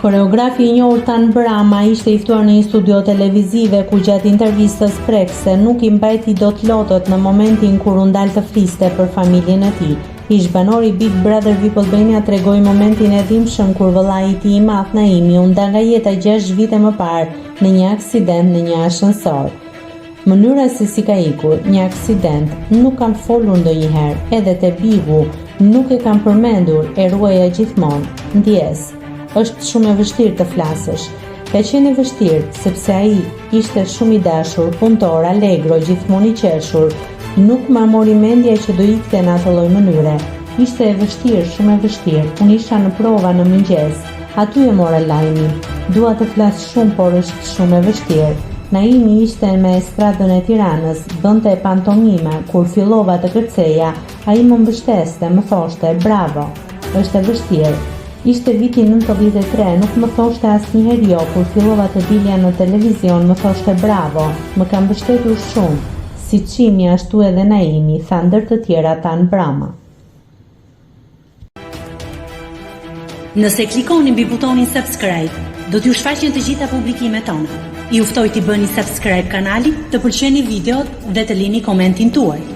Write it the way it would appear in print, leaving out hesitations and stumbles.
Koreografi i njohur Tan Brama ishte i ftuar në një studio televizive ku gjatë intervistës prekse nuk i mbajti dot lotët në momentin kur u ndal të fliste për familjen e tij. Ish-banori Big Brother VIP Albania tregoi momentin e dhimbshëm kur vëllai i tij i madh Naimi u nda nga jeta 6 vite më parë në një aksident në një ascensor. Mënyra se si ka ikur, një aksident, nuk kanë folur ndonjëherë, edhe te Bigu nuk e kanë përmendur, e ruaja gjithmonë. Ndjes, është shumë e vështirë të flasësh. Ka qenë e vështirë sepse ai ishte shumë i dashur, punëtor, allegro, gjithmonë i qeshur. Nuk ma mori mendja që do ikte në atë lloj mënyre. Ishte e vështirë, shumë e vështirë. Unë isha në prova në mëngjes. Aty e mora lajmin. Dua të flas shumë, por është shumë e vështirë. Naimi ishte me estradën e Tiranës, bënte pantomime. Kur fillova të kërceja, ai më mbështeste, më thoshte bravo. Është e vështirë. Ishte viti 93, nuk më thoshte asnjëherë jo, kur fillova të dilja në televizion, më thoshte bravo. Më ka mbështetur shumë. Si qimi ashtu edhe Naimi, tha ndër të tjera Tan Brama. Nëse klikoni mbi butonin subscribe, do t'ju shfaqen të gjitha publikimet tona. Ju ftoj t'i bëni subscribe kanalit, të pëlqeni videot dhe të lini komentin tuaj.